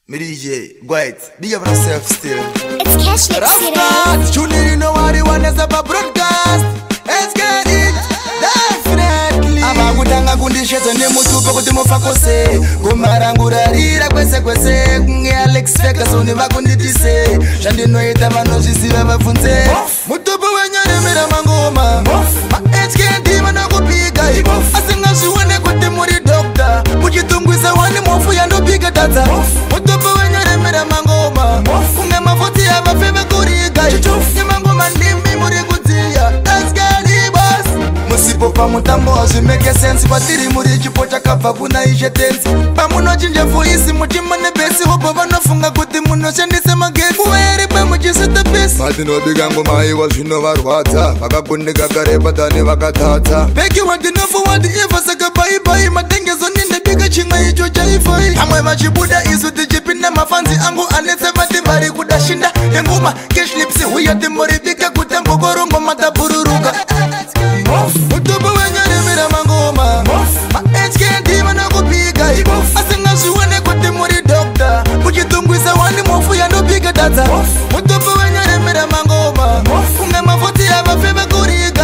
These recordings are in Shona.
Me DJ, White, big up yourself still. It's Cashlip Rasta, Junior, you know what they want us about broadcast. Let's get it, definitely. Abagudanga kundisheto ne mutupe kuti mufakose. Kumarangurarira kwese kwese. Kunge Alex Feka so nevakunditise. Shandinoita vanozviziva vafunze. Mutupe wenyaremera mangoma. Ma-HKD vanakupiga. Asingazvione kuti muri doctor. Muchitungwisa wani mofu yandopiga data. Mutupe wenyaremera mangoma. Kunge mafuti avafeve kuriga. Imangoma ndimi muri kudziya. Let's get it, boss. Musipo pa mutambo hazvimeke sense. Patiri muri chipo chakabva kuna ishe tense. Pamunochinja voisi muchima nebesi. Hopo vanofunga kuti munoshandise magesi. Uweri pa muchisita besi. Matinopiga ngoma iwa zvino varwadza. Vakakundika kare patane vakatata. Beki wadinofu wadi iva saka bai bai. Matengezo ninde bika chimwe icho chaifai. Amwe machibuda isu tichipinda mafanzi angu anetse matimbari kudashinda. Enguma Cashlip huya timbori bika kutembo korongo matabururuka. Mutupe wenyaremera mangoma. Ma-HKD vanakupiga. Asingazvione kuti muri doctor. Muchitungwisa wani mofu yandopiga data. Mutupe wenyaremera mangoma. Kunge mafuti avafeve kuriga.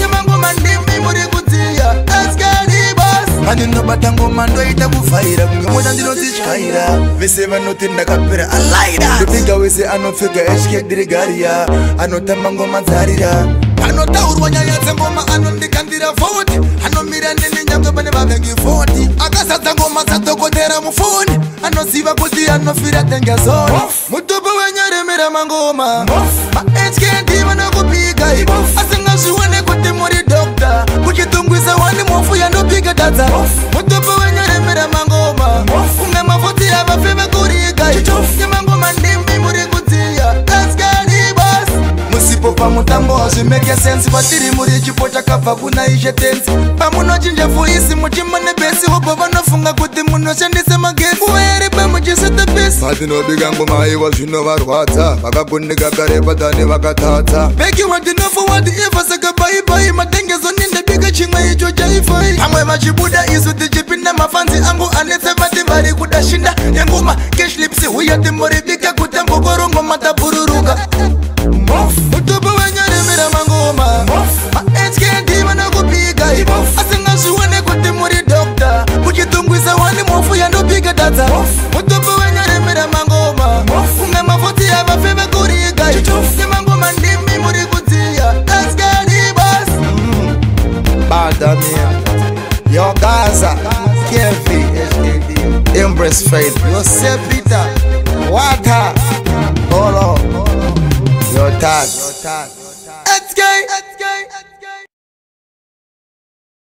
Imangoma ndimi muri kudziya. Let's get it, boss. Andinobata ngoma ndoita kufaira. Kunge moja ndinotityaira. Vese vanoti ndakapera alaida. Ndopiga wese anopfeka HKD regaria. Anotamba ngoma dzarira. Anotaurwa nyaya dzengoma anondikandira 40. Anomira nene nyamwe pane vavengi 40. Akazadza ngoma dzadhokodhera mufoni. Anoziva kuti anofira tenge zoni. Mutupe wenyaremera mangoma. Ma-HKD vanakupiga. Asingazvione kuti muri doctor. Muchitungwisa wani mofu yandopiga data. Mutupe wenyaremera mangoma. Kunge mafuti avafeve kuriga. Imangoma ndimi muri kudziya. Let's get it, boss. Musipo pa mutambo hazvimeke sense. Patiri muri chipo chakabva kuna ishe tense. Pamunochinja voisi muchima nebesi. Hopo vanofunga kuti munoshandise magesi. Uweri pa muchisita besi. Matinopiga ngoma iwa zvino varwadza. Vakakundika kare patane vakatata. Beki wadinofu wadi iva saka bai bai. Matengezo ninde bika chimwe icho chaifai. Amwe machibuda isu tichipinda mafanzi angu anetse matimbari kudashinda. Enguma Cashlip huya timbori bika kutembo korongo matabururuka. Mutupe wenyaremera mangoma. Ma-HKD vanakupiga. Asingazvione kuti muri doctor. Muchitungwisa wani mofu yandopiga data. Mutupe wenyaremera mangoma. Kunge mafuti avafeve kuriga. Imangoma ndimi muri kudziya. Let's get it, boss. Badamia Yo Gaza Kevi Embrace Faith Yosef Peter Wata Bolo Yo Tag